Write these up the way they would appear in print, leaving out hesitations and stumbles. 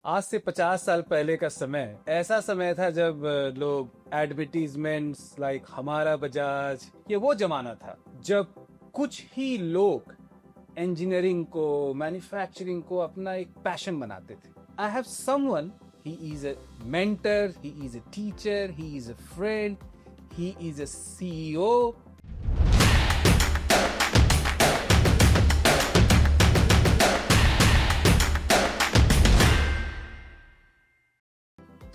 आज से 50 साल पहले का समय ऐसा समय था जब लोग एडवर्टीजमेंट्स लाइक हमारा बजाज, ये वो जमाना था जब कुछ ही लोग इंजीनियरिंग को, मैन्युफैक्चरिंग को अपना एक पैशन बनाते थे। I have someone, he is a mentor, he is a teacher, he is a friend, he is a CEO.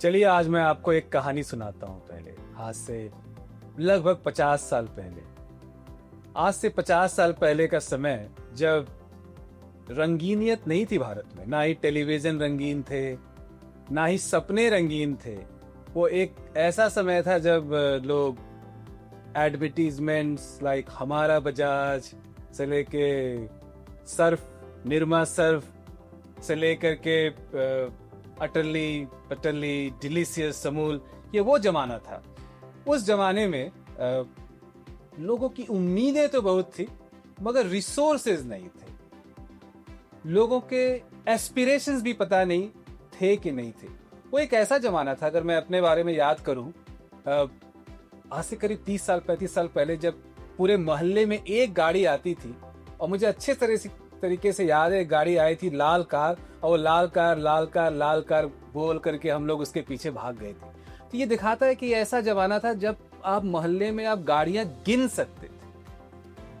चलिए आज मैं आपको एक कहानी सुनाता हूँ। पहले आज से लगभग 50 साल पहले, आज से 50 साल पहले का समय जब रंगीनियत नहीं थी भारत में, ना ही टेलीविजन रंगीन थे, ना ही सपने रंगीन थे। वो एक ऐसा समय था जब लोग एडवर्टीजमेंट्स लाइक हमारा बजाज से लेके सर्फ, निरमा सर्फ से लेकर के अटरली पटरली डिलीशियस समूल, ये वो जमाना था। उस जमाने में लोगों की उम्मीदें तो बहुत थी मगर रिसोर्सेज नहीं थे। लोगों के एस्पिरेशंस भी पता नहीं थे कि नहीं थे। वो एक ऐसा जमाना था, अगर मैं अपने बारे में याद करूं, आज से करीब 30 साल 35 साल पहले जब पूरे मोहल्ले में एक गाड़ी आती थी, और मुझे अच्छे तरीके से याद है, गाड़ी आई थी लाल कार, और वो लाल कार लाल कार लाल कार बोल करके हम लोग उसके पीछे भाग गए थे। तो ये दिखाता है कि ऐसा जमाना था जब आप मोहल्ले में आप गाड़ियां गिन सकते थे,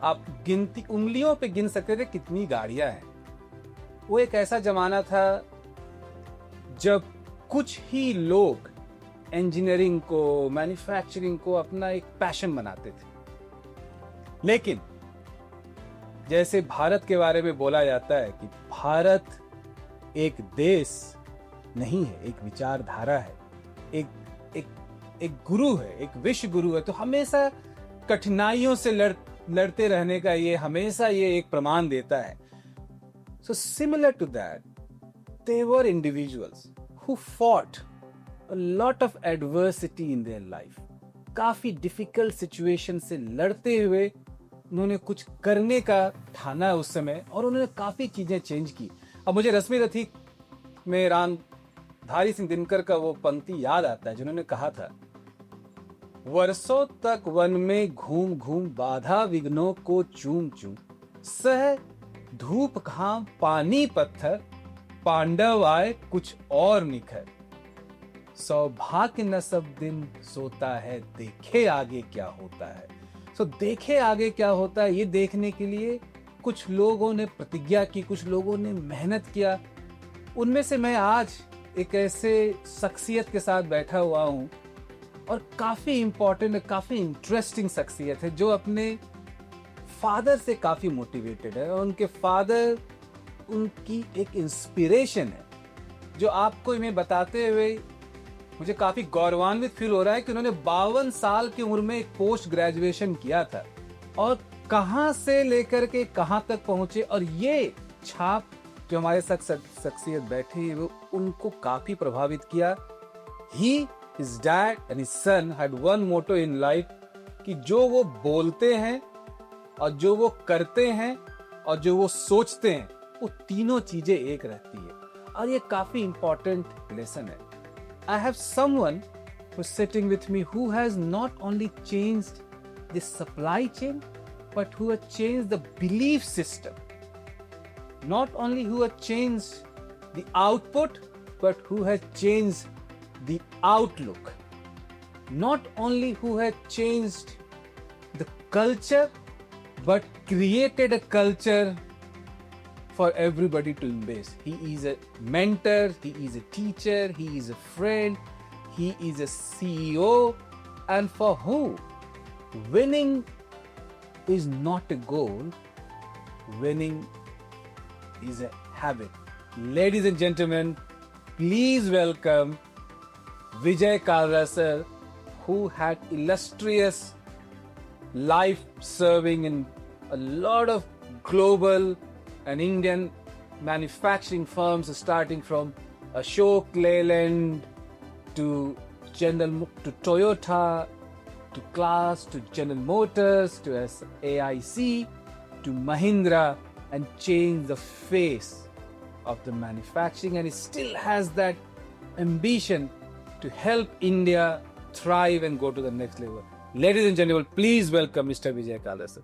आप गिनती उंगलियों पे गिन सकते थे कितनी गाड़ियां हैं। वो एक ऐसा जमाना था जब कुछ ही लोग इंजीनियरिंग को, मैन्युफैक्चरिंग को अपना एक पैशन बनाते थे। लेकिन जैसे भारत के बारे में बोला जाता है कि भारत एक देश नहीं है, एक विचारधारा है, एक गुरु है, एक विश्व गुरु है। तो हमेशा कठिनाइयों से लड़ते रहने का ये हमेशा ये एक प्रमाण देता है। So similar to that, they were individuals who fought a lot of adversity in their life. काफी डिफिकल्ट सिचुएशन से लड़ते हुए उन्होंने कुछ करने का ठाना उस समय, और उन्होंने काफी चीजें चेंज की। अब मुझे रश्मि रथी में रामधारी सिंह दिनकर का वो पंक्ति याद आता है जिन्होंने कहा था, वर्षों तक वन में घूम घूम बाधा विघ्नों को चूम चूम, सह धूप घाम पानी पत्थर, पांडव आए कुछ और निखर, सौभाग्य न सब दिन सोता है, देखे आगे क्या होता है। सो देखे आगे क्या होता है, ये देखने के लिए कुछ लोगों ने प्रतिज्ञा की, कुछ लोगों ने मेहनत किया। उनमें से मैं आज एक ऐसे शख्सियत के साथ बैठा हुआ हूं, और काफी इंपॉर्टेंट, काफी इंटरेस्टिंग शख्सियत है जो अपने फादर से काफी मोटिवेटेड है, और उनके फादर उनकी एक इंस्पिरेशन है, जो आपको इन्हें बताते हुए मुझे काफी गौरवान्वित फील हो रहा है कि उन्होंने 52 साल की उम्र में एक पोस्ट ग्रेजुएशन किया था, और कहां से लेकर के कहां तक पहुंचे। और ये छाप जो हमारे शख्सियत बैठी है वो उनको काफी प्रभावित किया। He, his dad and his son had one motto in life, कि जो वो बोलते हैं और जो वो करते हैं और जो वो सोचते हैं, वो तीनों चीजें एक रहती है। और ये काफी इंपॉर्टेंट लेसन है। I have someone who's sitting with me who has not only changed the supply chain, but who has changed the belief system. Not only who has changed the output, but who has changed the outlook. Not only who has changed the culture, but created a culture for everybody to embrace. He is a mentor, he is a teacher, he is a friend, he is a CEO, and for who winning is not a goal, winning is a habit. Ladies and gentlemen, please welcome Vijay Kalra sir, who had illustrious life serving in a lot of global and Indian manufacturing firms, starting from Ashok Leyland to Toyota, to Class, to General Motors, to AIC, to Mahindra, and change the face of the manufacturing, and he still has that ambition to help India thrive and go to the next level. Ladies and gentlemen, please welcome Mr. Vijay Kalra sir.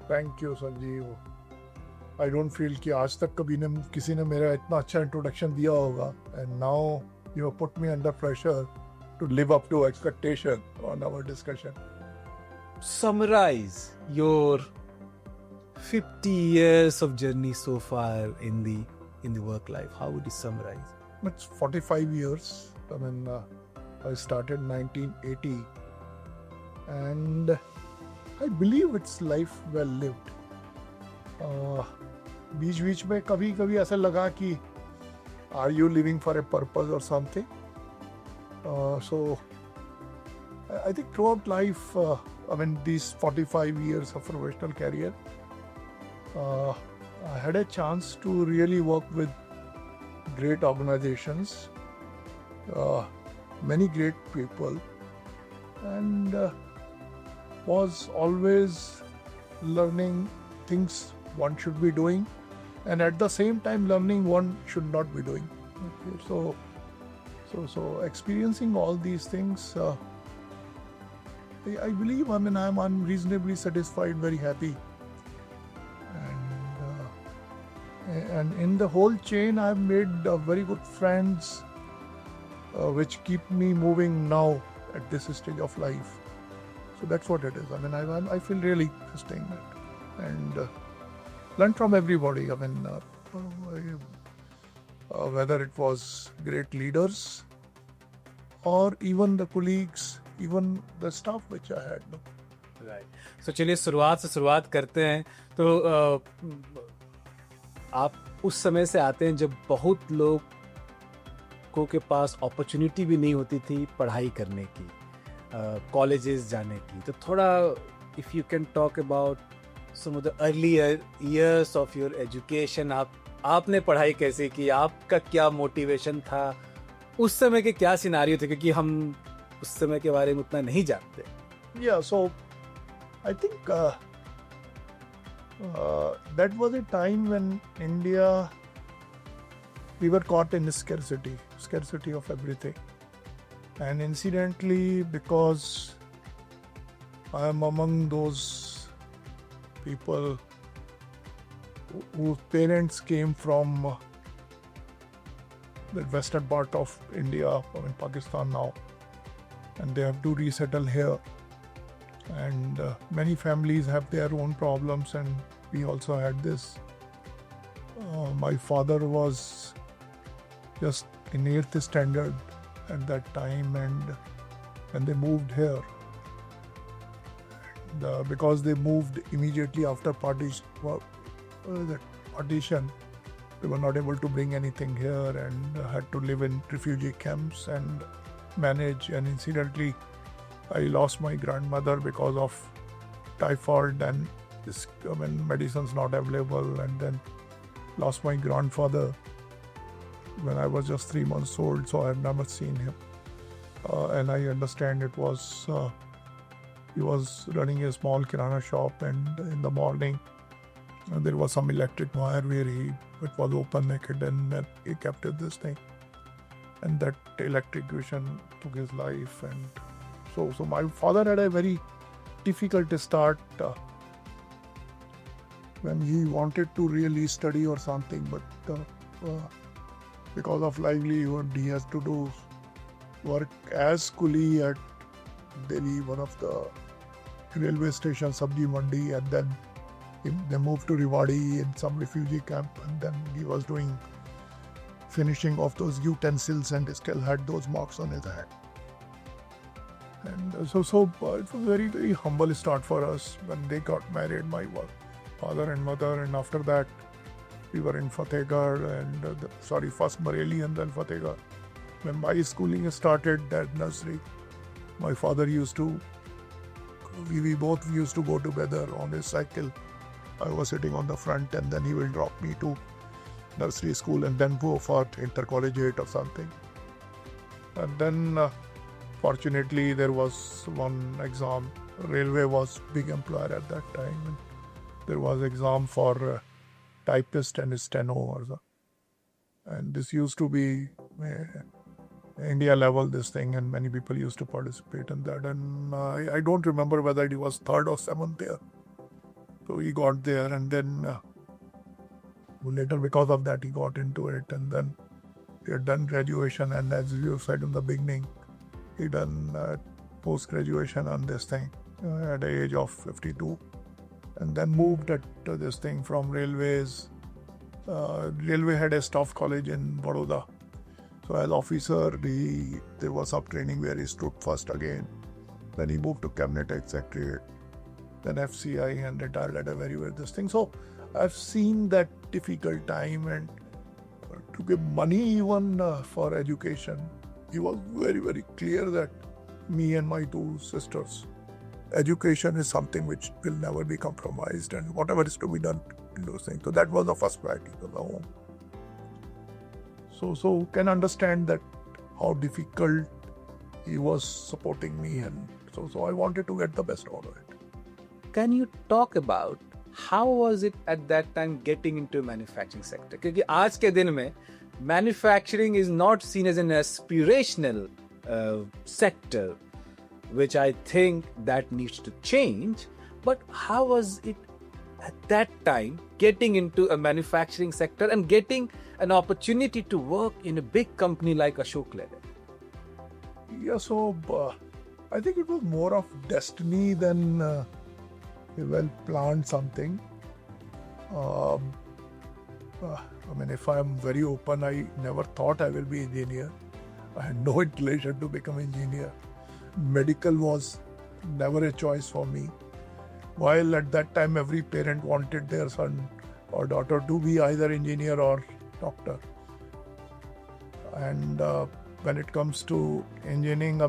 Thank you Sanjeev. I don't feel कि आज तक कभी ने किसी ने मेरा इतना अच्छा इंट्रोडक्शन दिया होगा. And now you have put me under pressure to live up to expectation on our discussion. Summarize your 50 years of journey so far in the work life. How would you summarize? It's 45 years. I mean, I started 1980, and I believe it's life well lived. बीच में कभी ऐसा लगा कि are you living for a purpose or something? So I think throughout life, I mean these 45 years of professional career, I had a chance to really work with great organizations, many great people, and was always learning things one should be doing, and at the same time learning one should not be doing. Okay, so experiencing all these things, I believe, I mean, I'm reasonably satisfied, very happy, and in the whole chain I've made very good friends, which keep me moving now at this stage of life. So that's what it is. I mean, I feel really staying that, and learn from everybody. I mean, whether it was great leaders or even the colleagues, even the staff which I had. Right. So चलिए शुरुआत करते हैं. तो आप उस समय से आते हैं जब बहुत लोगों के पास अपॉर्चुनिटी भी नहीं होती थी पढ़ाई करने की, कॉलेजेस जाने की. तो थोड़ा if you can talk about some of the earlier years of your education. आपने पढ़ाई कैसे की, आपका क्या मोटिवेशन था, उस समय के क्या सिनारियो थे, क्योंकि हम उस समय के बारे में उतना नहीं जानते. Yeah, so I think that was a time when India, we were caught in scarcity of everything. And incidentally, because I am among those people whose parents came from the western part of India, I mean Pakistan now, and they have to resettle here. And many families have their own problems, and we also had this. My father was just in 8th standard at that time, and when they moved here, and, because they moved immediately after partition, they were not able to bring anything here and had to live in refugee camps and manage. And incidentally, I lost my grandmother because of typhoid and this, when medicines not available, and then lost my grandfather when I was just 3 months old, so I have never seen him. And I understand it was he was running a small kirana shop, and in the morning there was some electric wire where it was open naked, and then he kept it this thing, and that electrocution took his life. And so my father had a very difficult start when he wanted to really study or something, but because of livelihood he has to do work as coolie at Delhi, one of the railway stations, Sabji Mandi, and then they moved to Rewari in some refugee camp, and then he was doing finishing off those utensils and still had those marks on his hand. And so it was very, very humble start for us when they got married, my father and mother, and after that we were in Fatehgarh and first Bareilly and then Fatehgarh. When my schooling started at nursery, my father we both used to go together on his cycle. I was sitting on the front, and then he will drop me to nursery school and then go for intercollegiate or something. And then fortunately there was one exam. Railway was big employer at that time. There was exam for typist and steno or so. And this used to be India level, this thing, and many people used to participate in that. And I don't remember whether he was third or seventh there. So he got there, and then later, because of that, he got into it. And then he had done graduation, and as you said in the beginning, he done post graduation on this thing at the age of 52, and then moved at this thing from railways. Railway had a staff college in Baroda. So as officer, there was some training where he stood first again. Then he moved to Cabinet Secretariat, then FCI, and retired at a very this thing. So I've seen that difficult time, and to give money even for education. He was very, very clear that me and my two sisters, education is something which will never be compromised, and whatever is to be done in those things. So that was the first priority of the home. So can understand that how difficult he was supporting me, and so I wanted to get the best out of it. Can you talk about how was it at that time getting into manufacturing sector? क्योंकि आज के दिन में manufacturing is not seen as an aspirational sector, which I think that needs to change. But how was it at that time getting into a manufacturing sector and getting an opportunity to work in a big company like Ashok Leyland? Yeah, so I think it was more of destiny than a well-planned something. If I am very open, I never thought I will be engineer. I had no inclination to become engineer. Medical was never a choice for me. While at that time, every parent wanted their son or daughter to be either engineer or doctor. And when it comes to engineering,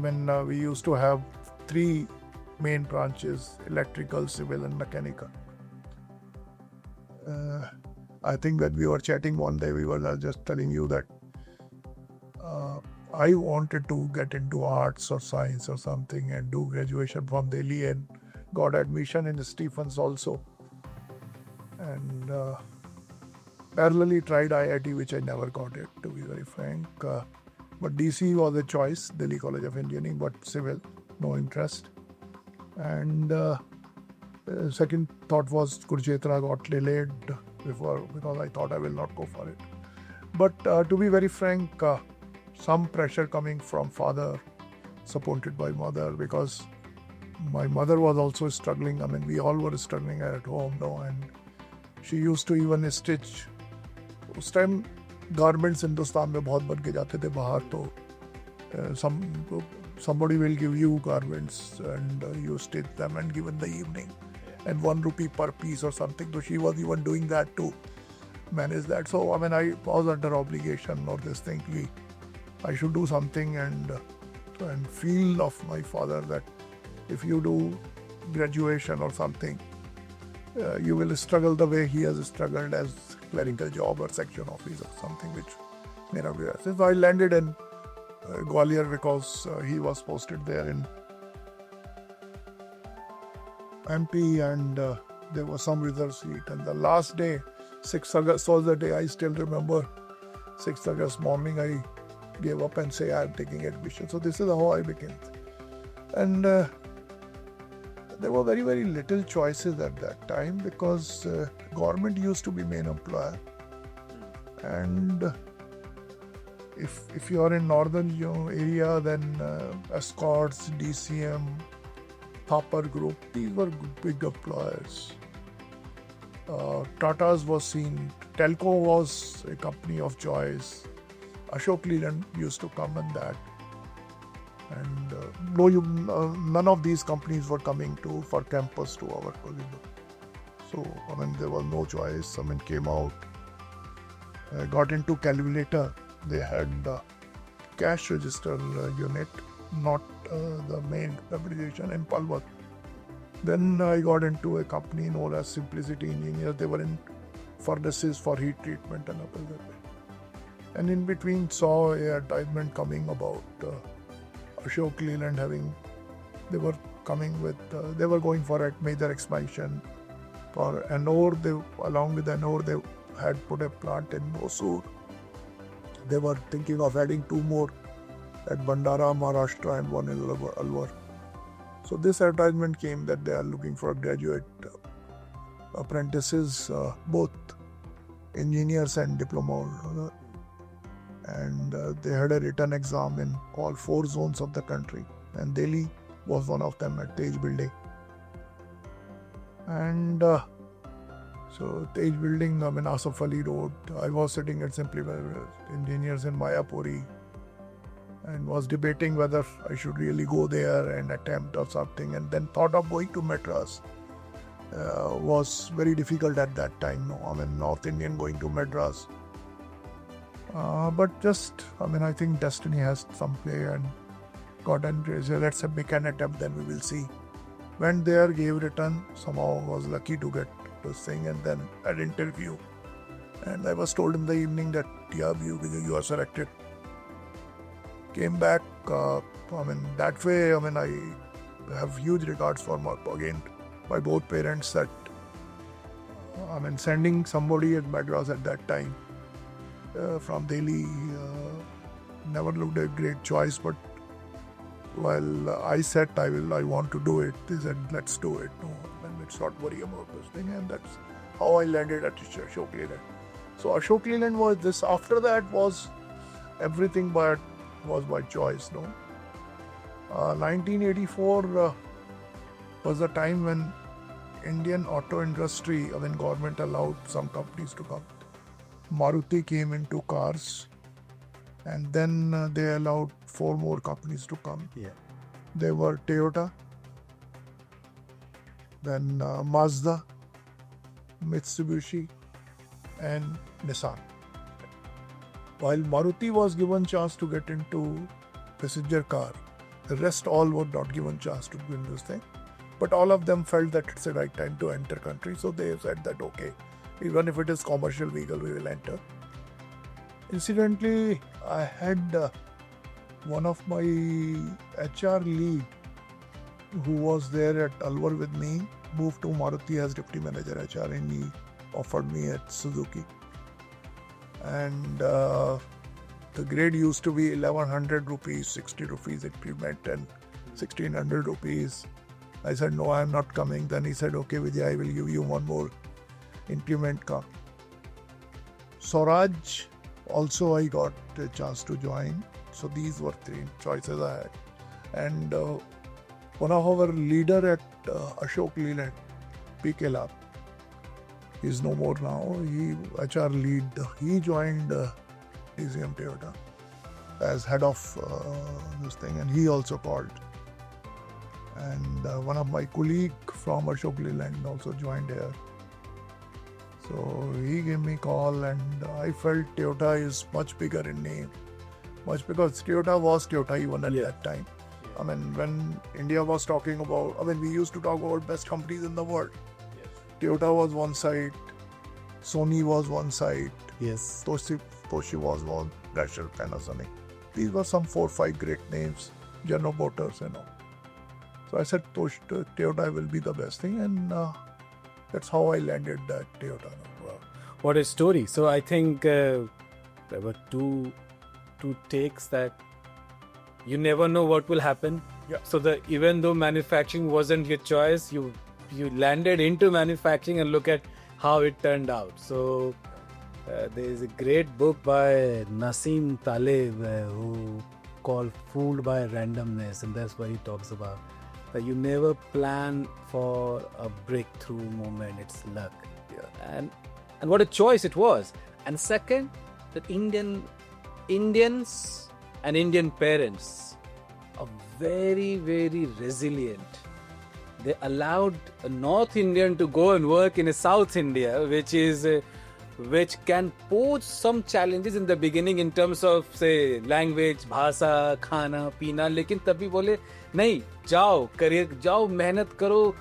we used to have three main branches: electrical, civil, and mechanical. I think that we were chatting one day, we were just telling you that I wanted to get into arts or science or something and do graduation from Delhi, and got admission in Stephens also. And parallelly tried IIT, which I never got it, to be very frank. But DC was a choice, Delhi College of Engineering, but civil, no interest. And second thought was Kurukshetra, got delayed before because I thought I will not go for it. But to be very frank, some pressure coming from father, supported by mother, because my mother was also struggling. We all were struggling at home now, and she used to even stitch. उस time garments Hindustan में बहुत बन के जाते थे बाहर, तो somebody will give you garments and you stitch them and give in the evening, and 1 rupee per piece or something. So she was even doing that to manage that. So I was under obligation or this thing. I should do something and feel of my father that if you do graduation or something, you will struggle the way he has struggled as clerical job or section office or something, which may not be there. So I landed in Gwalior because he was posted there in MP, and there was some reserve seat. And the last day, 6th August was the day I still remember. 6th August morning, I gave up and say I am taking admission. So this is how I began. And there were very, very little choices at that time because government used to be main employer. And if you are in northern area, then Escorts, DCM, Thapar Group, these were big employers. Tata's was seen. Telco was a company of choice. Ashok Leyland used to come in that. And none of these companies were coming for campus to our college. So, there was no choice. Came out. Got into calculator. They had cash register unit, not the main fabrication in Palwat. Then I got into a company known as Simplicity Engineers. They were in furnaces for heat treatment and other way. And in between saw a advertisement coming about Ashok Leyland they were going for a major expansion for Ennore. Along with Ennore, they had put a plant in Hosur. they were thinking of adding 2 more at Bandara, Maharashtra, and one in Alwar. So this advertisement came that they are looking for graduate apprentices, both engineers and diploma. And they had a written exam in all 4 zones of the country. And Delhi was one of them at Tej Building. And so Tej Building, Asaf Ali Road, I was sitting at Simply Engineers in Mayapuri and was debating whether I should really go there and attempt or something, and then thought of going to Madras. Was very difficult at that time. North Indian going to Madras. But just, I think destiny has some play, and God and let's make an attempt, then we will see. Went there, gave return, somehow was lucky to get this thing, and then had interview. And I was told in the evening that, yeah, you are selected. Came back, that way, I have huge regards for my both parents that, sending somebody at Madras at that time from Delhi never looked a great choice, but while I said I want to do it, they said let's do it. No, let's not worry about this thing, and that's how I landed at Ashok Leyland. So Ashok Leyland was this. After that was everything, but was by choice. 1984 was the time when Indian auto industry, when government allowed some companies to come. Maruti came into cars, and then they allowed 4 more companies to come. Yeah. They were Toyota, then Mazda, Mitsubishi, and Nissan. While Maruti was given chance to get into passenger car, the rest all were not given chance to win this thing. But all of them felt that it's the right time to enter country, so they said that okay, even if it is commercial vehicle, we will enter. Incidentally, I had one of my HR lead who was there at Alwar with me, moved to Maruti as deputy manager HR, and he offered me at Suzuki. And the grade used to be 1100 rupees, 60 rupees increment, and 1600 rupees. I said, no, I am not coming. Then he said, okay, Vijay, I will give you one more increment. Come. Swaraj, also I got a chance to join. So these were 3 choices I had. And one of our leader at Ashok Leyland, PK Lab, he's no more now. He HR lead. He joined DCM Toyota as head of this thing, and he also called. And one of my colleague from Ashok Leyland also joined here. So he gave me a call, and I felt Toyota is much bigger in name. Much, because Toyota was Toyota even at that time. When India was talking about, we used to talk about best companies in the world. Yes. Toyota was one side, Sony was one side, Yes. Toshi was one, Dasher, Panasonic. These were some 4-5 great names, General Motors, So I said Toyota will be the best thing, and that's how I landed at Toyota. Wow. What a story. So I think there were two takes that you never know what will happen. Yeah. So even though manufacturing wasn't your choice, you landed into manufacturing, and look at how it turned out. So there is a great book by Nassim Taleb who called Fooled by Randomness, and that's what he talks about. That you never plan for a breakthrough moment, it's luck. Yeah. And what a choice it was. And second, that Indians and Indian parents are very, very resilient. They allowed a North Indian to go and work in a South India, which can pose some challenges in the beginning in terms of, say, language, bhasa, khana, peena. लेकिन तभी बोले नहीं, जाओ, career, जाओ, मेहनत करो.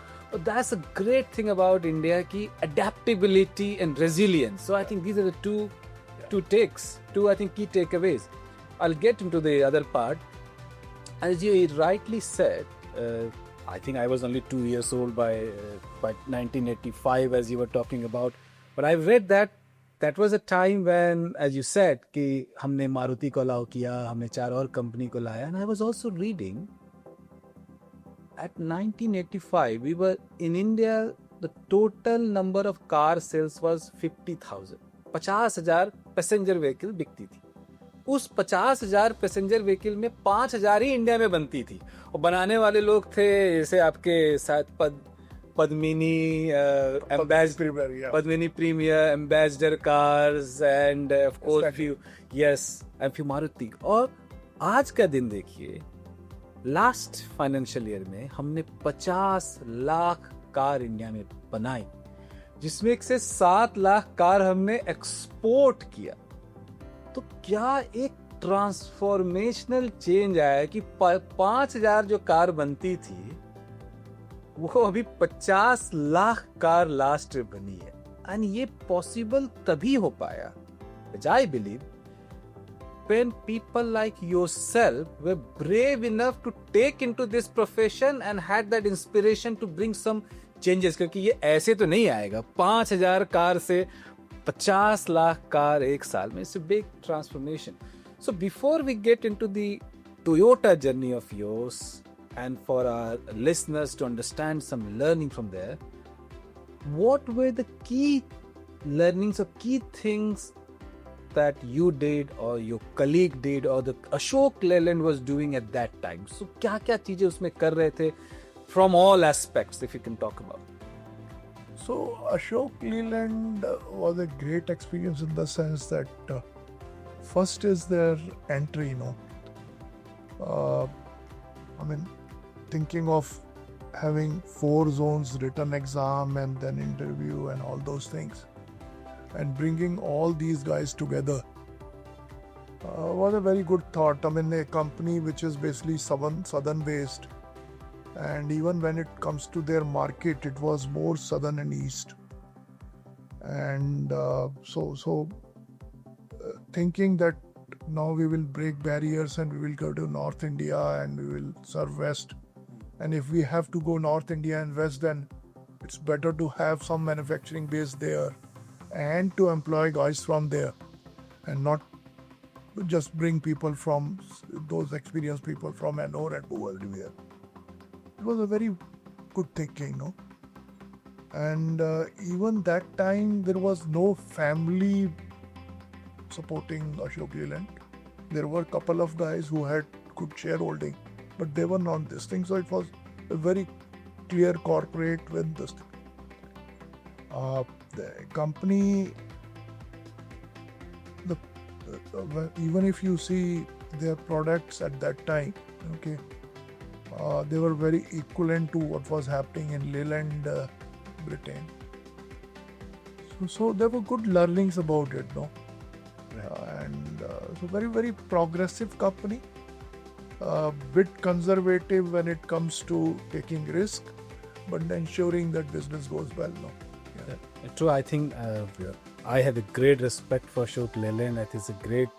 That's a great thing about India, ki adaptability and resilience. So I think these are the two key takeaways. I'll get into the other part. As you rightly said, I think I was only 2 years old by 1985, as you were talking about. But I've read that that was a time when, as you said, कि हमने मारुति को allow किया, हमने 4 और company को लाया. And I was also reading at 1985 we were in India, the total number of car sales was 50,000. 50,000 passenger vehicle बिकती थी. उस 50,000 पैसेंजर व्हीकल में 5,000 ही इंडिया में बनती थी. और बनाने वाले लोग थे जैसे आपके साथ Padmini premier, ambassador cars and of course few Maruti. और आज का दिन देखिए, लास्ट फाइनेंशियल ईयर में हमने 50 लाख कार इंडिया में बनाई, जिसमें से 7 लाख कार हमने एक्सपोर्ट किया. तो क्या एक ट्रांसफॉर्मेशनल चेंज आया कि 5,000 जो कार बनती थी वो अभी 50 लाख कार लास्ट ईयर बनी है. एंड ये पॉसिबल तभी हो पाया, which I believe, when people like yourself were brave enough to take into this profession and had that inspiration to bring some changes. क्योंकि ये ऐसे तो नहीं आएगा. 5,000 कार से 50 लाख कार एक साल में. It's a big transformation. So before we get into the Toyota journey of yours, and for our listeners to understand some learning from there, what were the key learnings or key things that you did or your colleague did or the Ashok Leyland was doing at that time? So क्या क्या चीजें उसमें कर रहे थे from all aspects, if you can talk about? So Ashok Leyland was a great experience in the sense that first is their entry, thinking of having 4 zones, written exam and then interview and all those things, and bringing all these guys together was a very good thought. A company which is basically southern based, and even when it comes to their market, it was more southern and east. And thinking that now we will break barriers and we will go to North India and we will serve West. And if we have to go North India and West, then it's better to have some manufacturing base there and to employ guys from there and not just bring people from those experienced people from Ennore and Bhubaneswar. It was a very good thinking, And even that time, there was no family supporting Ashok Leyland. There were a couple of guys who had good shareholding, but they were not this thing. So it was a very clear corporate with this thing. The company, even if you see their products at that time, they were very equivalent to what was happening in Leyland, Britain. So there were good learnings about it, so very, very progressive company. Bit conservative when it comes to taking risk, but ensuring that business goes well. True. I think I have a great respect for Ashok Leyland. I think it's a great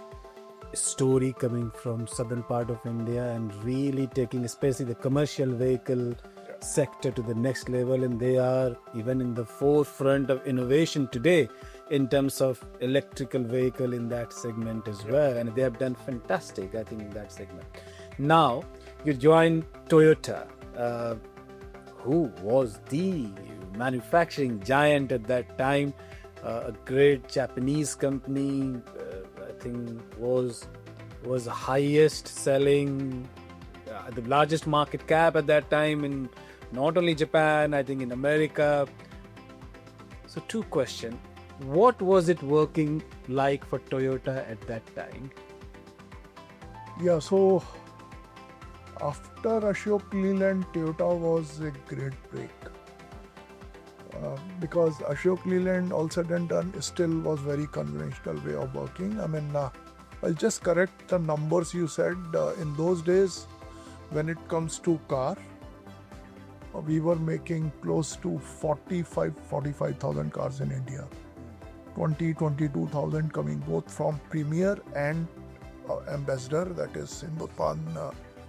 story coming from southern part of India and really taking especially the commercial vehicle sector to the next level, and they are even in the forefront of innovation today in terms of electrical vehicle in that segment as well, and they have done fantastic, I think, in that segment. Now you joined Toyota, who was the manufacturing giant at that time, a great Japanese company. I think was the highest selling, the largest market cap at that time in not only Japan, I think in America. So 2 questions. What was it working like for Toyota at that time? Yeah, so after Ashok Leyland, Toyota was a great break. Because Ashok Leyland, all said and done, still was very conventional way of working. I'll just correct the numbers you said. In those days, when it comes to car, we were making close to 45,000 cars in India. 22,000 coming both from Premier and Ambassador, that is Hindustan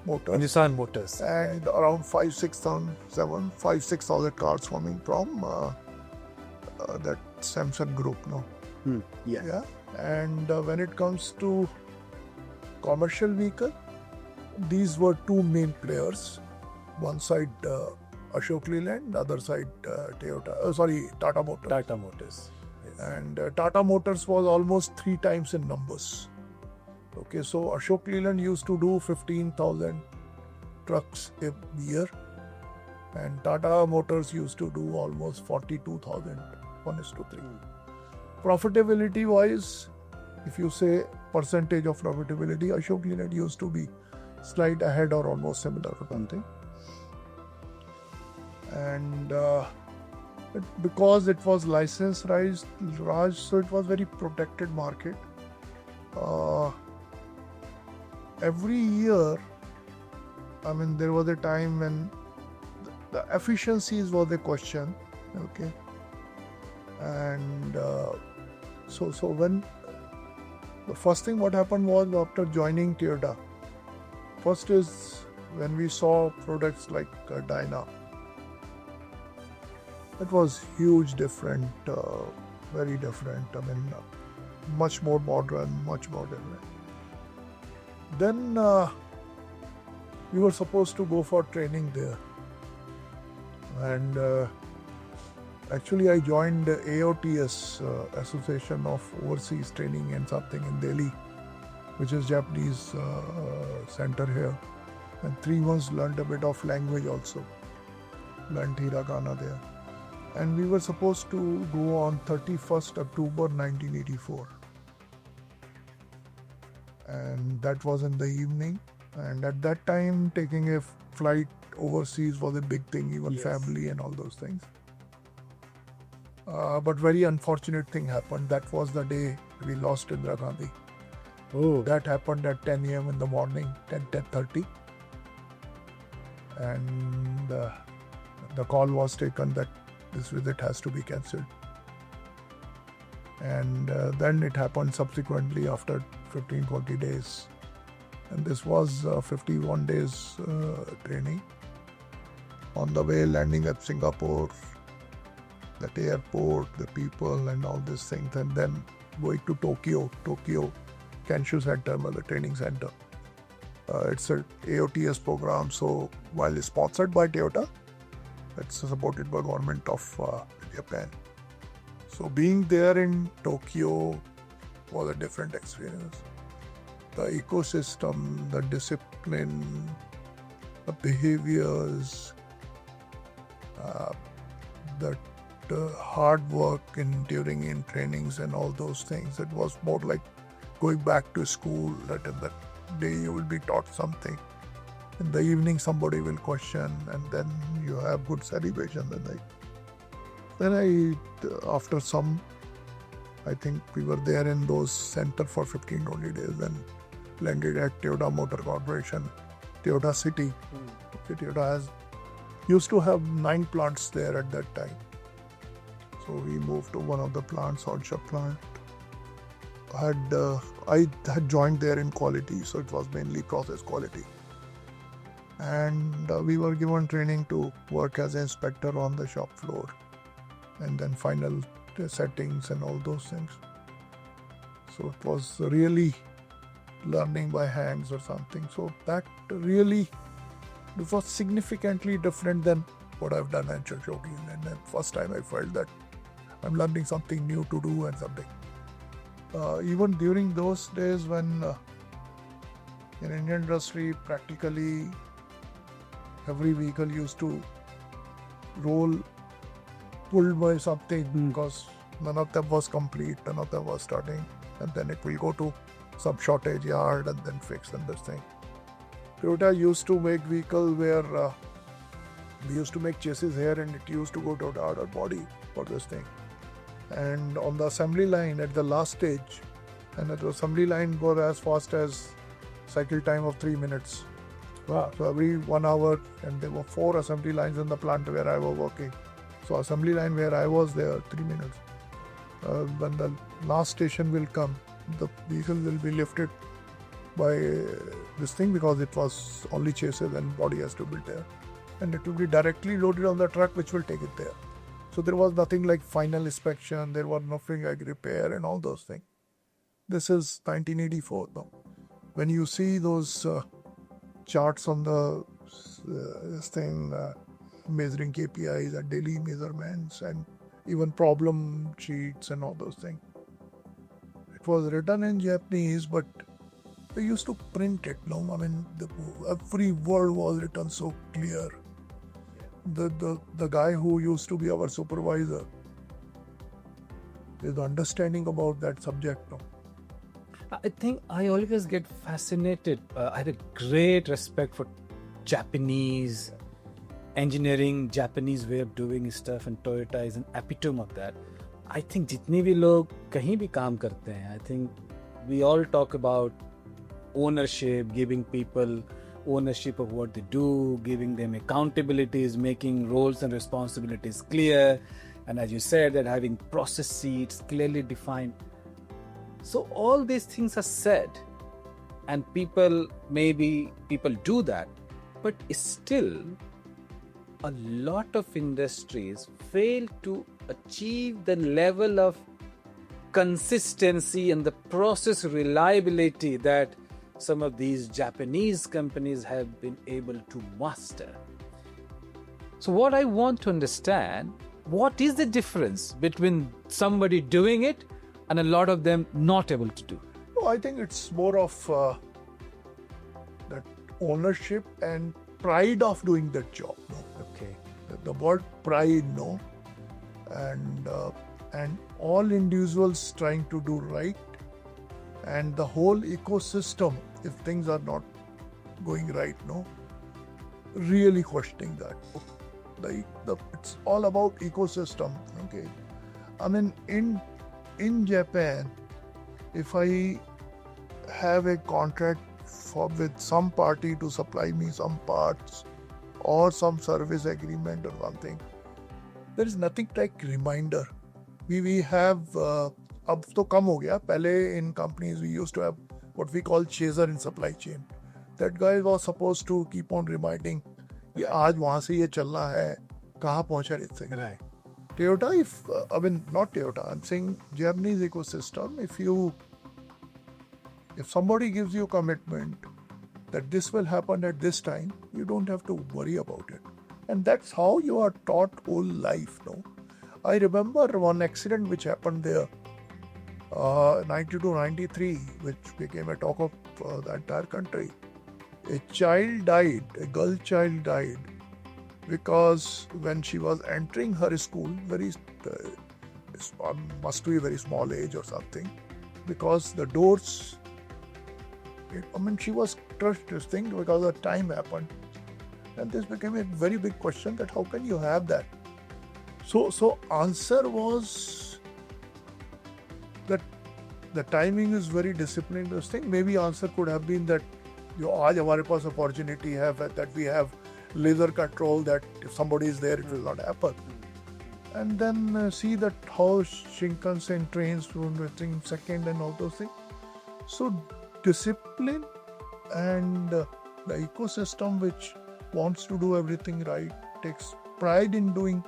Motors. Hindustan Motors. And around 5,600 cars coming from that Samsung group. Yeah. Yeah. And when it comes to commercial vehicle, these were two main players. One side Ashok Leyland, other side Tata Motors. Tata Motors. Yes. And Tata Motors was almost 3 times in numbers. Okay, so Ashok Leyland used to do 15,000 trucks a year, and Tata Motors used to do almost 42,000, 1:3. Profitability wise, if you say percentage of profitability, Ashok Leyland used to be slight ahead or almost similar or something. And because it was licensed, Raj, so it was very protected market. Every year, I mean, there was a time when the efficiencies was a question, okay, and so when the first thing what happened was after joining Toyota, first is when we saw products like Dyna. It was huge, different, very different. I mean, much more modern, much more different. Then we were supposed to go for training there, and actually I joined the AOTS, Association of Overseas Training and something in Delhi, which is Japanese center here, and 3 months learned a bit of language also, learned hiragana there. And we were supposed to go on 31st October 1984. And that was in the evening. And at that time, taking a flight overseas was a big thing, even Yes. family and all those things. But very unfortunate thing happened. That was the day we lost Indira Gandhi. Oh, That happened at 10 a.m. in the morning, 10:30. And the call was taken that this visit has to be cancelled. And then it happened subsequently after 15-20 days. And this was 51 days training. On the way, landing at Singapore, that airport, the people and all these things, and then going to Tokyo Kenshu Center, the training center. It's an AOTS program, so while it's sponsored by Toyota, it's supported by government of Japan. So being there in Tokyo was a different experience. The ecosystem, the discipline, the behaviors, the hard work during in trainings and all those things. It was more like going back to school, that in the day you will be taught something. In the evening somebody will question, and then you have good celebration the night. Then after some, I think we were there in those center for 15-20 days, then landed at Toyota Motor Corporation, Toyota City. Toyota used to have 9 plants there at that time. So we moved to one of the plants, Hotshot plant. I had joined there in quality, so it was mainly process quality. And we were given training to work as an inspector on the shop floor, and then final settings and all those things. So it was really learning by hands or something. So that really, it was significantly different than what I've done at Shogi. And then first time I felt that I'm learning something new to do and something. Even during those days when in Indian industry, practically every vehicle used to roll pulled by something because none of them was complete, none of them was starting, and then it will go to some shortage yard and then fix and this thing. Toyota used to make vehicle where we used to make chassis here, and it used to go to the other body for this thing. And on the assembly line at the last stage, and the assembly line goes as fast as cycle time of 3 minutes. wow. So every 1 hour, and there were 4 assembly lines in the plant where I was working. So assembly line where I was there, 3 minutes. When the last station will come, the vehicle will be lifted by this thing, because it was only chassis and body has to be there. And it will be directly loaded on the truck which will take it there. So there was nothing like final inspection, there was nothing like repair and all those things. This is 1984 now. When you see those charts on the this thing, measuring KPIs and daily measurements and even problem sheets and all those things. It was written in Japanese, but they used to print it. No, I mean every word was written so clear. The guy who used to be our supervisor, his understanding about that subject. No? I think I always get fascinated. I had a great respect for Japanese engineering, Japanese way of doing stuff, and Toyota is an epitome of that. I think जितने भी लोग कहीं भी काम करते हैं, I think we all talk about ownership, giving people ownership of what they do, giving them accountabilities, making roles and responsibilities clear, and as you said, that having process sheets clearly defined. So all these things are said, and people do that, but still a lot of industries fail to achieve the level of consistency and the process reliability that some of these Japanese companies have been able to master. So what I want to understand, what is the difference between somebody doing it and a lot of them not able to do? No, I think it's more of that ownership and pride of doing that job. No? Okay. The word pride, no, and all individuals trying to do right, and the whole ecosystem, if things are not going right, no, really questioning that. It's all about ecosystem. Okay, I mean in Japan, if I have a contract with some party to supply me some parts or some service agreement or something, there is nothing like reminder. We have अब तो कम हो गया. पहले in companies we used to have what we call chaser in supply chain. That guy was supposed to keep on reminding कि आज वहाँ से ये चलना है, कहाँ पहुँचा this thing. Right. Toyota, not Toyota, I'm saying Japanese ecosystem, if somebody gives you a commitment that this will happen at this time, you don't have to worry about it. And that's how you are taught whole life, no? I remember one accident which happened there, 92-93, which became a talk of the entire country. A girl child died, because when she was entering her school, must be a very small age or something, because the doors, she was crushed this thing because the time happened. And this became a very big question that how can you have that? So answer was that the timing is very disciplined, this thing. Maybe answer could have been that आज हमारे पास opportunity have that we have laser control, that if somebody is there it will not happen. And then see that how Shinkansen trains within second and all those things. So discipline and the ecosystem which wants to do everything right, takes pride in doing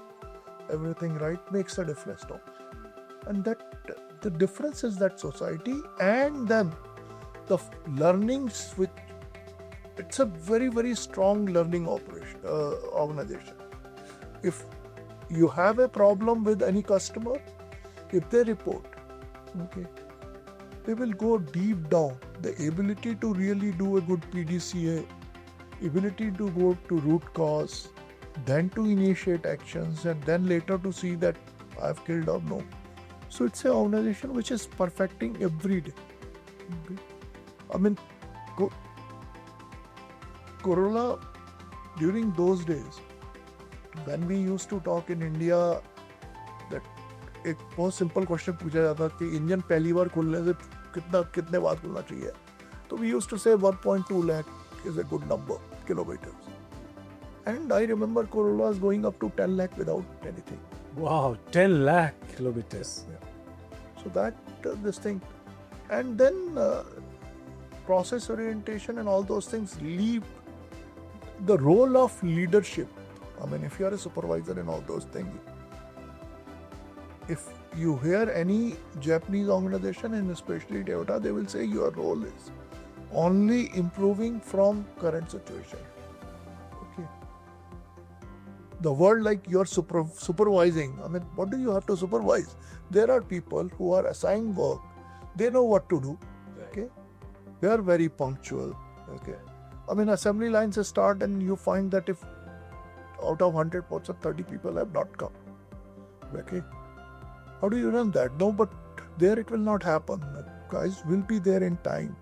everything right, makes a difference. No? And that the difference is that society, and then the learnings, which it's a very, very strong learning organization. If you have a problem with any customer, if they report, okay, they will go deep down. The ability to really do a good PDCA, ability to go to root cause, then to initiate actions, and then later to see that I've killed or no. So it's an organization which is perfecting every day. Okay. I mean, Corolla, during those days, when we used to talk in India, that एक बहुत simple question पूछा जाता कि engine पहली बार खुलने से कितने बार खुलना चाहिए, तो we used to say 1.2 lakh is a good number, kilometers. And I remember Corollas going up to 10 lakh without anything. Wow, 10 lakh kilometers. Yeah. So that this thing, and then process orientation and all those things leave the role of leadership. I mean, if you are a supervisor and all those things, if you hear any Japanese organization and especially Toyota, they will say your role is only improving from current situation. Okay. The word like you're supervising, I mean, what do you have to supervise? There are people who are assigned work. They know what to do. Okay. They are very punctual. Okay. I mean, assembly lines start and you find that if out of 100 pots, 30 people have not come. Okay. How do you run that? No, but there it will not happen. Guys will be there in time.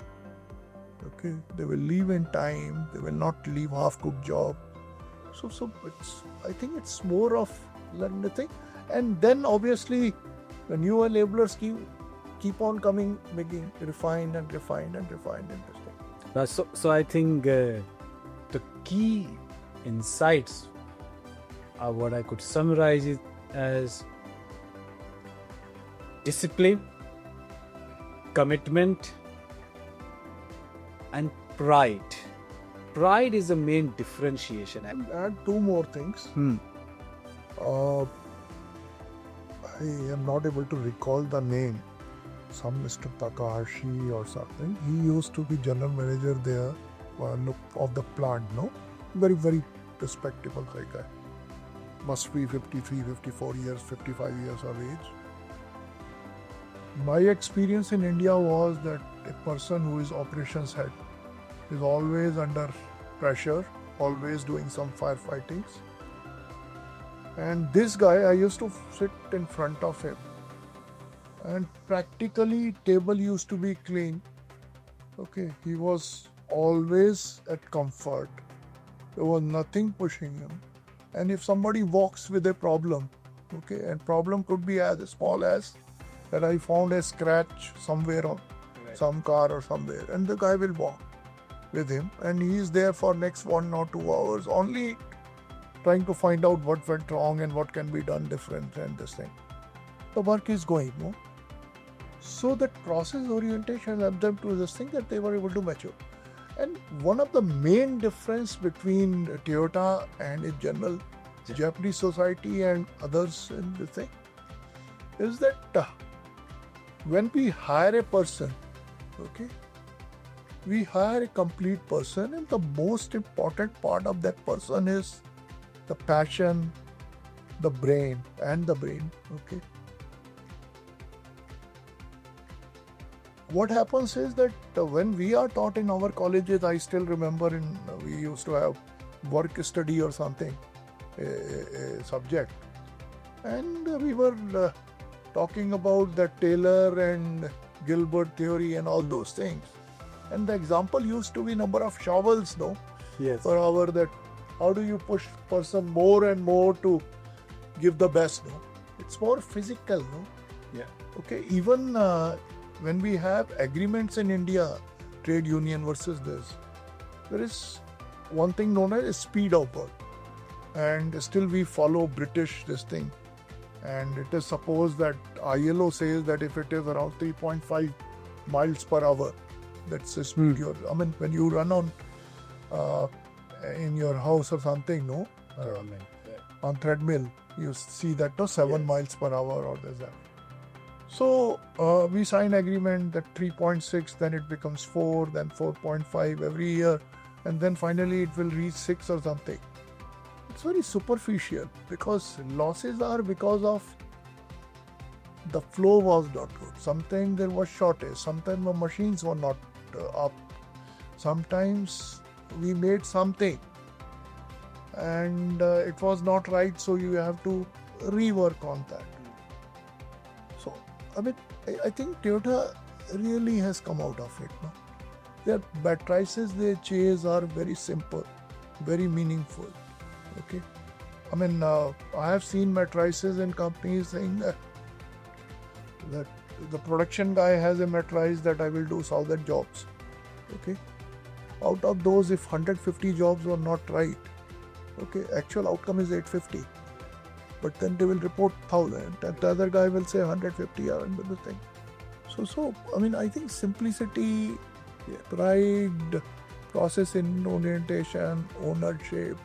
Okay. They will leave in time. They will not leave half-cooked job. So it's, I think it's more of learning the thing. And then obviously the newer labelers keep on coming, making refined and refined and refined and refined. So I think the key insights are what I could summarize it as discipline, commitment, and pride. Pride is the main differentiation. Add two more things. I am not able to recall the name. Some Mr. Takahashi or something. He used to be general manager there of the plant, no? Very, very respectable guy. Must be 53, 54 years, 55 years of age. My experience in India was that a person who is operations head is always under pressure, always doing some firefightings. And this guy, I used to sit in front of him. And practically table used to be clean. Okay, he was always at comfort. There was nothing pushing him. And if somebody walks with a problem, okay, and problem could be as small as that I found a scratch somewhere on some car or somewhere, and the guy will walk with him, and he is there for next 1 or 2 hours only trying to find out what went wrong and what can be done different and this thing. The work is going, no? So that process orientation helped them to this thing that they were able to mature. And one of the main difference between Toyota and a general Japanese society and others in the thing is that when we hire a person, okay, we hire a complete person, and the most important part of that person is the passion, the brain, okay. What happens is that when we are taught in our colleges, I still remember we used to have work study or something, a subject, and we were talking about the Taylor and Gilbert theory and all those things. And the example used to be number of shovels, no? Yes. Per hour, that how do you push person more and more to give the best, no? It's more physical, no? Yeah. Okay, even when we have agreements in India, trade union versus this, there is one thing known as speed of work. And still we follow British this thing. And it is supposed that ILO says that if it is around 3.5 miles per hour, that's the speed I mean, when you run on in your house or something, no? On treadmill, you see that, no? 7 miles per hour or there's that. So we sign agreement that 3.6, then it becomes 4, then 4.5 every year, and then finally it will reach 6 or something. It's very superficial because losses are because of the flow was not good. Sometimes there was shortage. Sometimes the machines were not up. Sometimes we made something and it was not right, so you have to rework on that. So, I mean, I think Toyota really has come out of it. No? Their matrices they chase are very simple, very meaningful. Okay, I mean, I have seen matrices in companies saying that the production guy has a matrice that I will do 1,000 jobs. Okay, out of those, if 150 jobs were not right, okay, actual outcome is 850. But then they will report 1,000, and the other guy will say 150 are under the thing. So I mean, I think simplicity, process in orientation, ownership.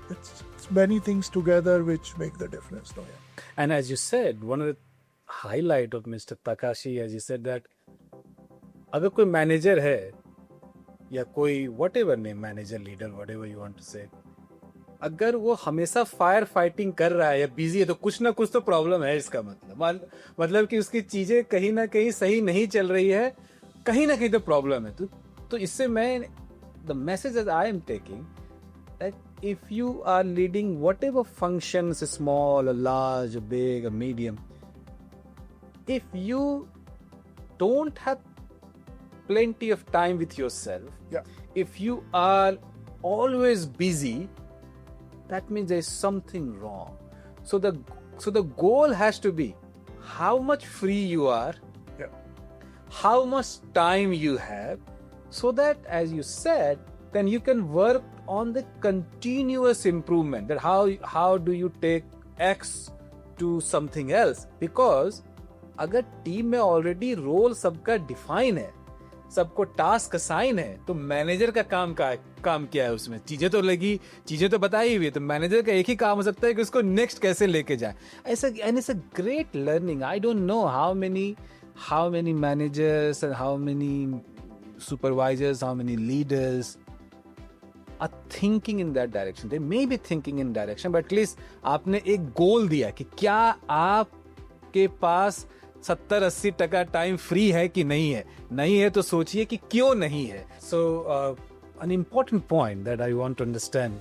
it's many things together which make the difference. No? Yeah. And as you said, one of the highlight of Mr. Takashi, as you said that अगर कोई manager है या कोई whatever name manager leader whatever you want to say, अगर वो हमेशा fire fighting कर रहा है या बिजी है तो कुछ ना कुछ तो प्रॉब्लम है. इसका मतलब कि उसकी चीजें कहीं ना कहीं सही नहीं चल रही है, कहीं ना कहीं तो प्रॉब्लम है. तो इससे मैं the message as I am taking that if you are leading whatever functions, small or large or big or medium, if you don't have plenty of time with yourself, if you are always busy, that means there is something wrong. So the goal has to be how much free you are, how much time you have, so that, as you said, then you can work on the continuous improvement, that how do you take X to something else. Because अगर team में already role सबका define है, सबको task assign है, तो manager का काम क्या है उसमें. चीजें तो बताई हुई है, तो मैनेजर का एक ही काम हो सकता है कि उसको नेक्स्ट कैसे लेके जाए. ऐसा and it's a great learning. I don't know how many managers and how many supervisors, how many leaders are thinking in that direction. They may be thinking in direction, but at least आपने एक गोल दिया कि क्या आपके पास 70-80% time free है कि नहीं है तो सोचिए कि क्यों नहीं है. So an important point that I want to understand,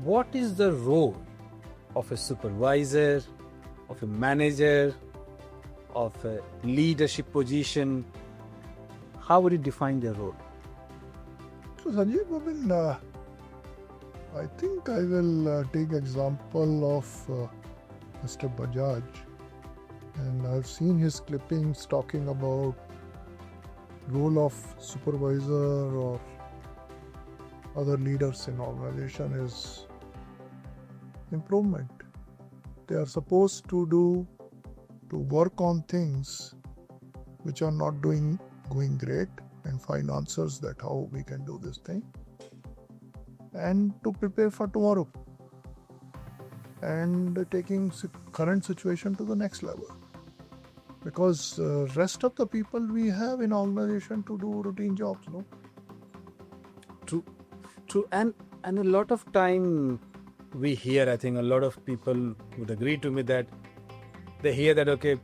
what is the role of a supervisor, of a manager, of a leadership position? How would you define their role? So Sanjeev, I think I will take example of Mr. Bajaj, and I've seen his clippings talking about role of supervisor or other leaders in organization is improvement. They are supposed to work on things which are not going great and find answers that how we can do this thing, and to prepare for tomorrow and taking current situation to the next level, because rest of the people we have in organization to do routine jobs. No, true. And a lot of time we hear, I think a lot of people would agree to me that they hear that, okay,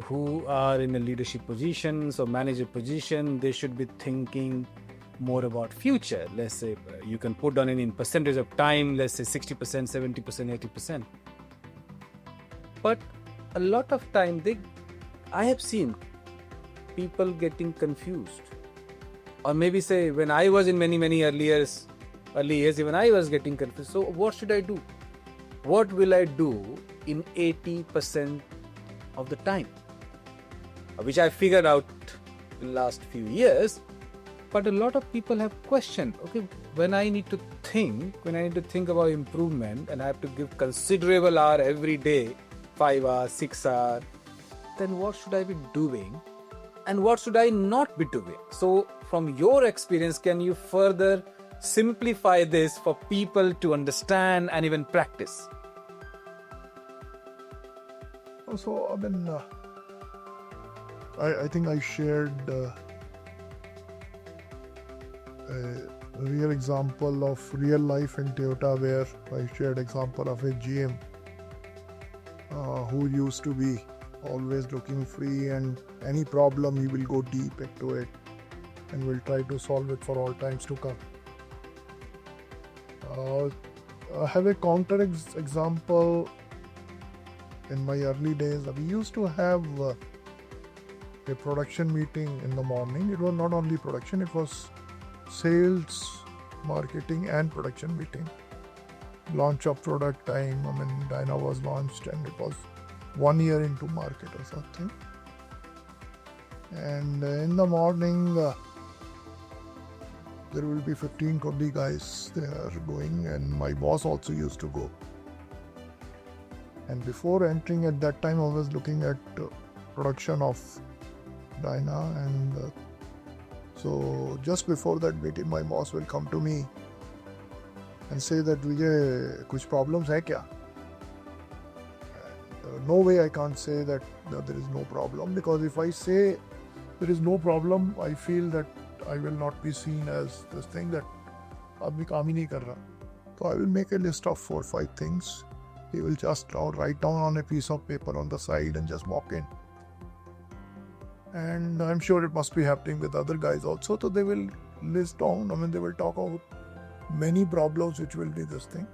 who are in a leadership positions or manager position, they should be thinking more about future. Let's say you can put down in percentage of time, let's say 60%, 70%, 80%. But a lot of time I have seen people getting confused. Or maybe say when I was in many early years, even I was getting confused. So what should I do? What will I do in 80% of the time? Which I figured out in the last few years, but a lot of people have questioned, okay, when I need to think about improvement and I have to give considerable hour every day, 5 hours, 6 hours, then what should I be doing and what should I not be doing? So from your experience, can you further simplify this for people to understand and even practice? So I think I shared a real example of real life in Toyota, where I shared example of a GM who used to be always looking free, and any problem he will go deep into it and will try to solve it for all times to come. I have a counter example. In my early days, we used to have a production meeting in the morning. It was not only production, it was sales, marketing and production meeting. Launch of product time, Dyna was launched and it was 1 year into market or something. And in the morning, there will be 15-20 guys there going, and my boss also used to go. And before entering at that time, I was looking at production of Dyna, and so just before that meeting, my boss will come to me and say that Vijay, kuch problems hai kya? No way I can't say that there is no problem, because if I say there is no problem, I feel that I will not be seen as this thing that aadmi kaam hi nahi kar raha. So I will make a list of 4-5 things. He will just write down on a piece of paper on the side and just walk in. And I'm sure it must be happening with other guys also. So they will list down, they will talk about many problems which will be this thing.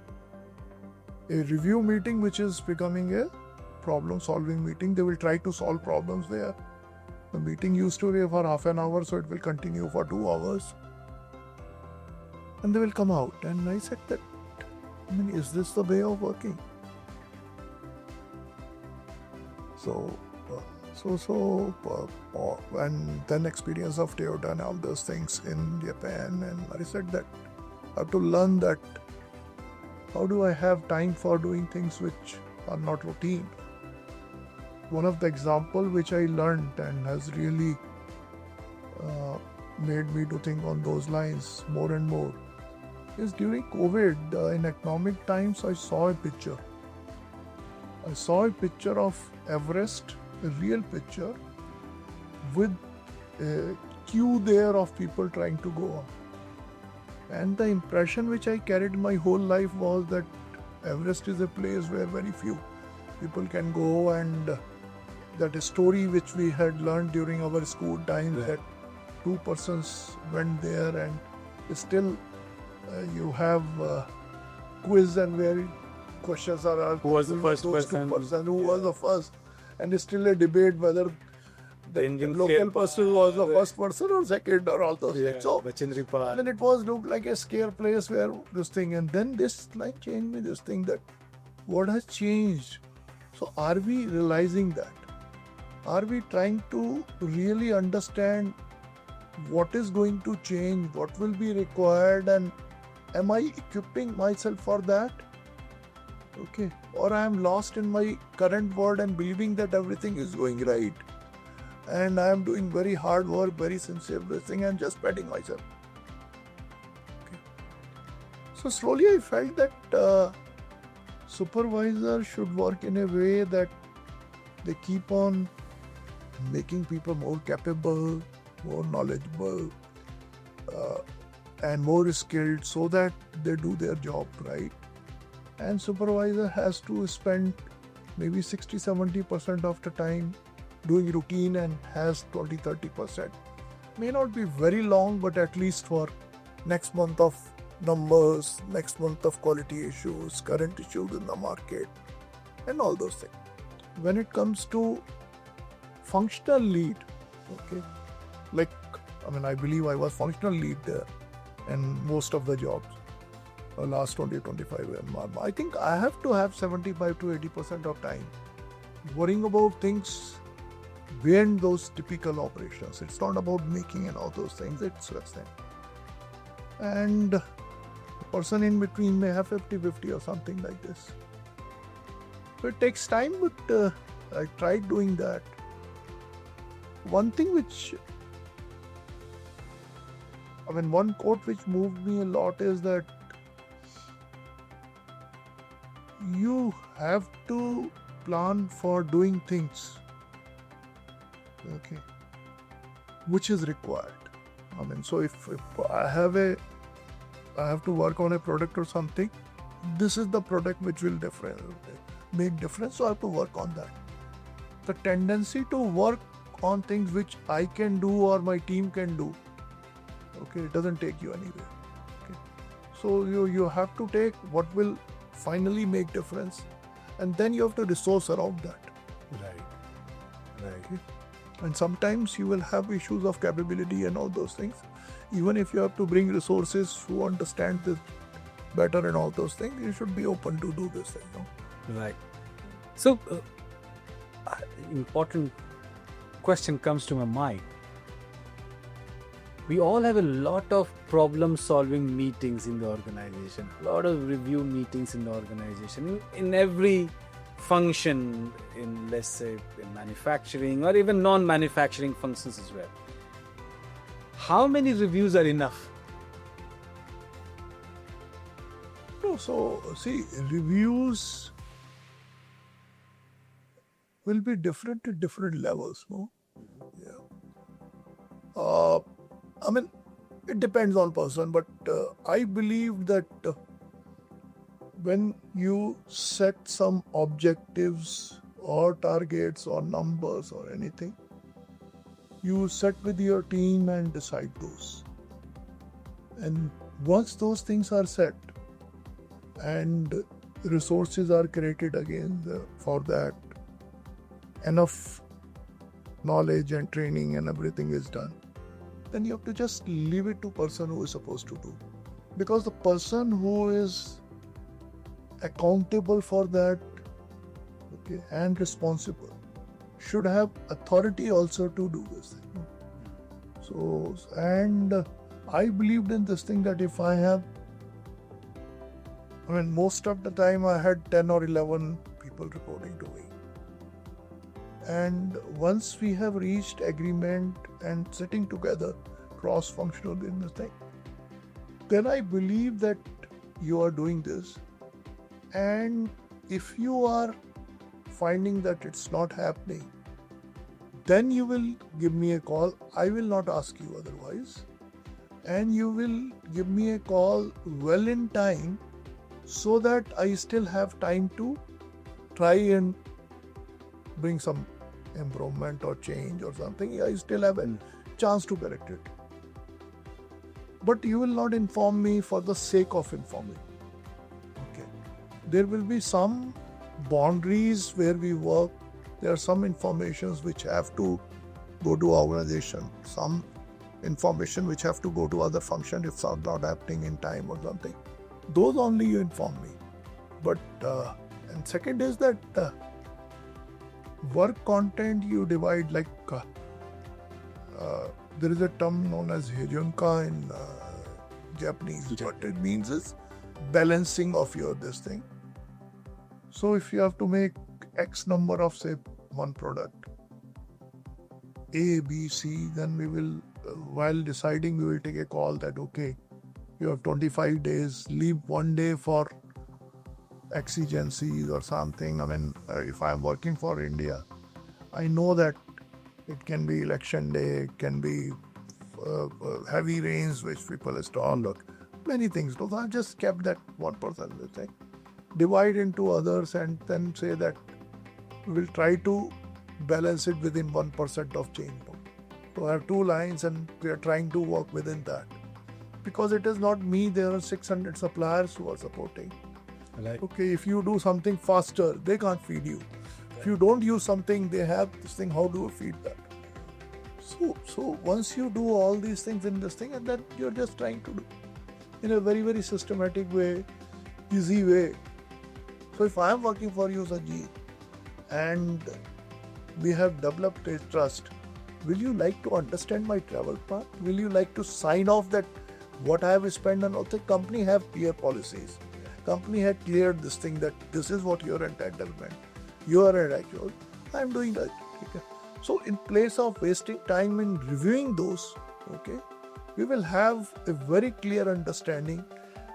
A review meeting which is becoming a problem solving meeting. They will try to solve problems there. The meeting used to be for half an hour, so it will continue for 2 hours. And they will come out. And I said that, is this the way of working? And then experience of Toyota and all those things in Japan. And I said that I have to learn that how do I have time for doing things which are not routine. One of the example which I learned and has really made me to think on those lines more and more is during COVID, in economic times, I saw a picture. I saw a picture of Everest, a real picture, with a queue there of people trying to go on. And the impression which I carried my whole life was that Everest is a place where very few people can go, and that story which we had learned during our school times, that 2 persons went there, and still you have quiz and where questions are asked. Who was the first person? Who was the first? And it's still a debate whether the local person was the first person or second or all those things. So then it was looked like a scare place where this thing, and then this like changed me this thing that what has changed. So are we realizing that? Are we trying to really understand what is going to change, what will be required, and am I equipping myself for that? Okay. Or I am lost in my current world and believing that everything is going right. And I am doing very hard work, very sincere thing, and just petting myself. Okay. So slowly I felt that supervisor should work in a way that they keep on making people more capable, more knowledgeable, and more skilled, so that they do their job right. And supervisor has to spend maybe 60-70% of the time doing routine and has 20-30%. May not be very long, but at least for next month of numbers, next month of quality issues, current issues in the market, and all those things. When it comes to functional lead, okay, like I believe I was functional lead there in most of the jobs. Last 20-25 years. I think I have to have 75-80% of time worrying about things beyond those typical operations. It's not about making and all those things, it's less than. And the person in between may have 50-50 or something like this. So it takes time, but I tried doing that. One thing which, one quote which moved me a lot is that you have to plan for doing things, okay, which is required. So if I have to work on a product or something, this is the product which will make difference, so I have to work on that. The tendency to work on things which I can do or my team can do, okay, it doesn't take you anywhere. Okay. So you have to take what will finally make difference, and then you have to resource around that. Right. Okay. And sometimes you will have issues of capability and all those things. Even if you have to bring resources who understand this better and all those things, you should be open to do this thing. Right. So, important question comes to my mind. We all have a lot of problem-solving meetings in the organization, a lot of review meetings in the organization, in every function, in, let's say, in manufacturing or even non-manufacturing functions as well. How many reviews are enough? No, so see, reviews will be different at different levels, no? Yeah. I mean, it depends on person, but I believe that when you set some objectives or targets or numbers or anything, you set with your team and decide those. And once those things are set and resources are created again for that, enough knowledge and training and everything is done, then you have to just leave it to person who is supposed to do. Because the person who is accountable for that, okay, and responsible should have authority also to do this thing. So, and I believed in this thing that if I have, I mean, most of the time I had 10 or 11 people reporting to me. And once we have reached agreement and sitting together, cross-functional in the thing, then I believe that you are doing this. And if you are finding that it's not happening, then you will give me a call. I will not ask you otherwise. And you will give me a call well in time so that I still have time to try and bring some improvement or change or something. I still have a chance to correct it. But you will not inform me for the sake of informing. Okay. There will be some boundaries where we work. There are some informations which have to go to organization, some information which have to go to other function if it's not happening in time or something. Those only you inform me. But and second is that work content you divide like there is a term known as hijunka in Japanese. What it means is balancing of your this thing. So if you have to make X number of say one product A, B, C, then we will while deciding we will take a call that okay, you have 25 days, leave one day for exigencies or something. I mean, if I am working for India, I know that it can be election day, it can be heavy rains which people install, look, many things. So I just kept that 1% thing, divide into others and then say that we will try to balance it within 1% of change. So I have two lines and we are trying to work within that. Because it is not me, there are 600 suppliers who are supporting. Right. Okay, if you do something faster, they can't feed you. If you don't use something, they have this thing, how do you feed that? So once you do all these things in this thing, and then you're just trying to do in a very, very systematic way, easy way. So if I am working for you, Sajid, and we have developed a trust, will you like to understand my travel path? Will you like to sign off that what I have spent on also? Company have clear policies. Company had cleared this thing that this is what your entitlement. You are an actual. I am doing that. Okay. So in place of wasting time in reviewing those, okay, we will have a very clear understanding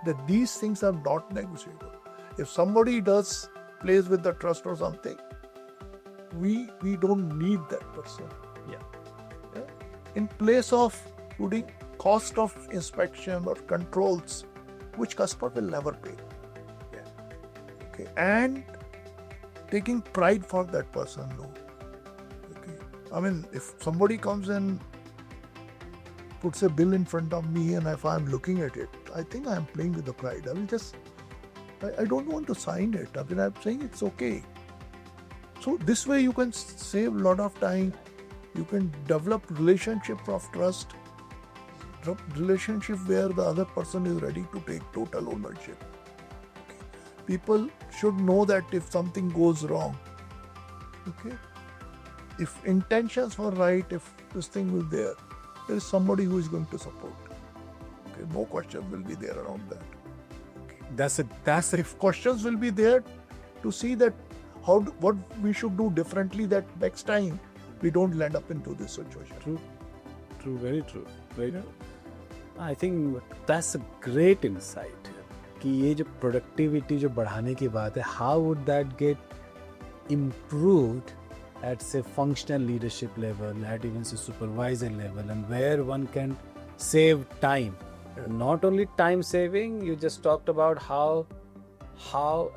that these things are not negotiable. If somebody does plays with the trust or something, we don't need that person. Yeah. In place of putting cost of inspection or controls, which customer will never pay. Okay, and taking pride for that person, no. Okay, I mean, if somebody comes and puts a bill in front of me, and if I'm looking at it, I think I'm playing with the pride. I will just, I don't want to sign it. I mean, I'm saying it's okay. So this way you can save a lot of time. You can develop relationship of trust, relationship where the other person is ready to take total ownership. Okay. People should know that if something goes wrong, okay, if intentions were right, if this thing was there is somebody who is going to support. Okay, no question will be there around that. Okay. That's if questions will be there to see that what we should do differently that next time we don't land up into this situation. True, very true. Right. I think that's a great insight कि ये जो productivity जो बढ़ाने की बात है, how would that get improved at say functional leadership level, at even say supervisor level, and where one can save time. Not only time saving, you just talked about how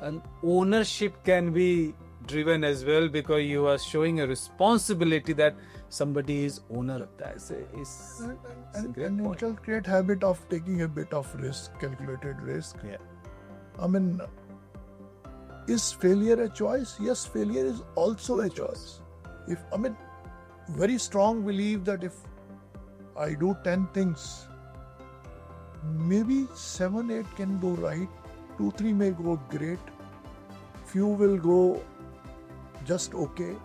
an ownership can be driven as well, because you are showing a responsibility that somebody is owner of that. It's a great And point. it will create habit of taking a bit of risk, calculated risk. Yeah. I mean, is failure a choice? Yes, failure is also a choice. Very strong belief that if I do 10 things, maybe 7, 8 can go right, 2, 3 may go great, few will go just okay,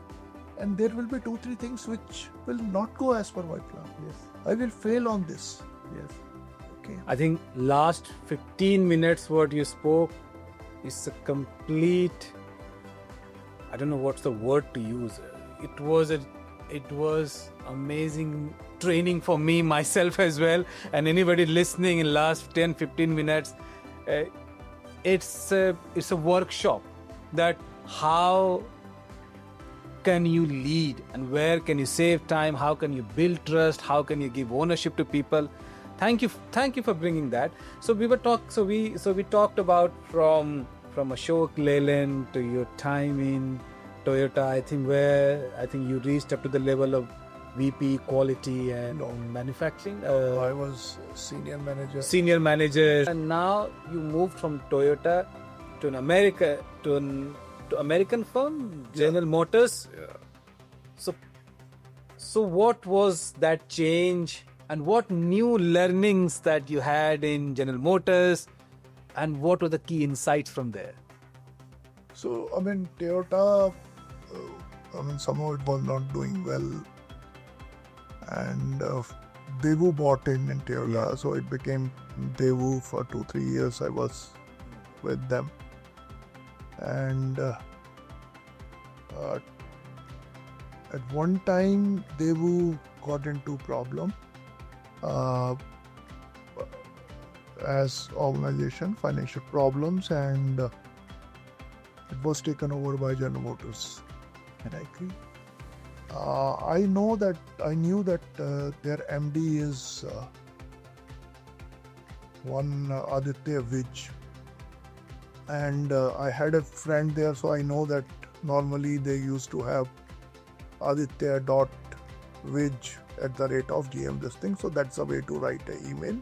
and there will be 2, 3 things which will not go as per my plan. Yes. I will fail on this. Yes. Okay. I think last 15 minutes what you spoke is a complete, I don't know what's the word to use. It was amazing training for me, myself as well, and anybody listening in last 10-15 minutes. It's a workshop that how can you lead and where can you save time, how can you build trust, how can you give ownership to people. Thank you for bringing that. So we talked about from Ashok Leyland to your time in Toyota, I think you reached up to the level of VP quality and manufacturing. I was senior manager. And now you moved from Toyota to an American firm, General Motors. Yeah. So what was that change, and what new learnings that you had in General Motors, and what were the key insights from there? So, Toyota, somehow it was not doing well. And Daewoo bought in Toyota, so it became Daewoo for 2-3 years. I was with them. And at one time, Daewoo got into problem as organization, financial problems, and it was taken over by General Motors. And I agree. I knew that their MD is one Aditya Vij, and I had a friend there, so I know that normally they used to have aditya.vij@gm this thing, so that's a way to write an email.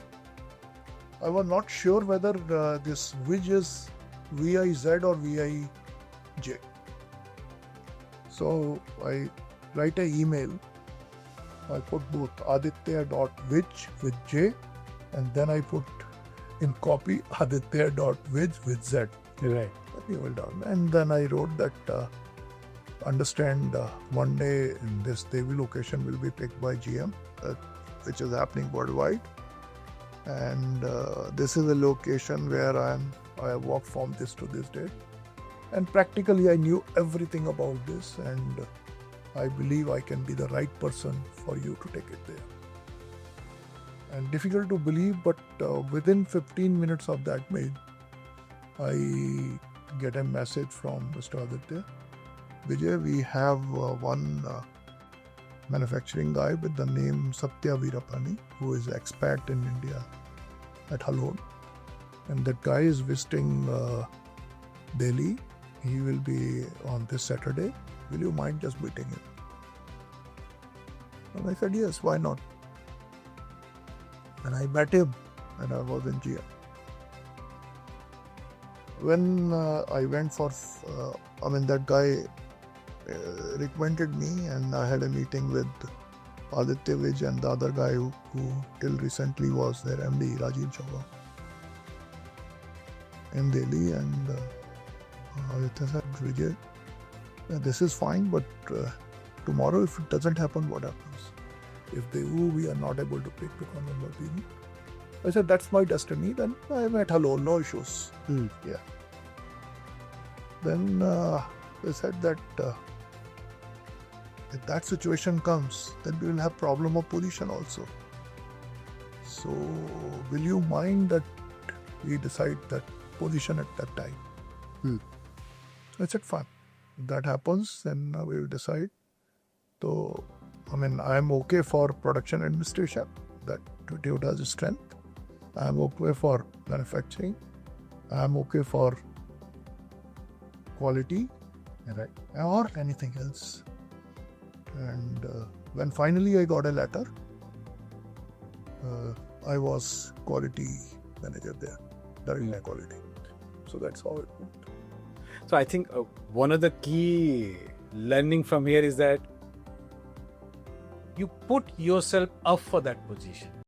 I was not sure whether this Vij is VIZ or VIJ. So I write an email. I put both aditya.vij with J, and then I put in copy aditya.vij with Z. Right. Well done. And then I wrote that understand one day this Devi location will be picked by GM, which is happening worldwide. And this is a location where I have worked from this to this date. And practically I knew everything about this, and I believe I can be the right person for you to take it there. And difficult to believe, but within 15 minutes of that mail, I get a message from Mr. Aditya. Vijay, we have one manufacturing guy with the name Satya Veerapani, who is expat in India at Halon. And that guy is visiting Delhi. He will be on this Saturday. Will you mind just meeting him? And I said, yes, why not? And I met him, and I was in GM. When I went for, that guy recommended me, and I had a meeting with Aditya Vij and the other guy who till recently was their MD, Rajiv Chauhan, in Delhi. And Aditya said, Vijay, this is fine, but tomorrow if it doesn't happen, what happens? If we are not able to pick because of Lamborghini. I said, that's my destiny. Then I am at Halon, no issues. Yeah. Then they said that if that situation comes, then we will have problem of position also. So will you mind that we decide that position at that time. Hmm. So I said, fine. If that happens, then we will decide. So, I mean, I'm okay for production administration. That Toyota's strength. I'm okay for manufacturing. I'm okay for quality, Right. or anything else. And when finally I got a letter, I was quality manager there, directing quality. So that's how it went. So I think one of the key learning from here is that you put yourself up for that position.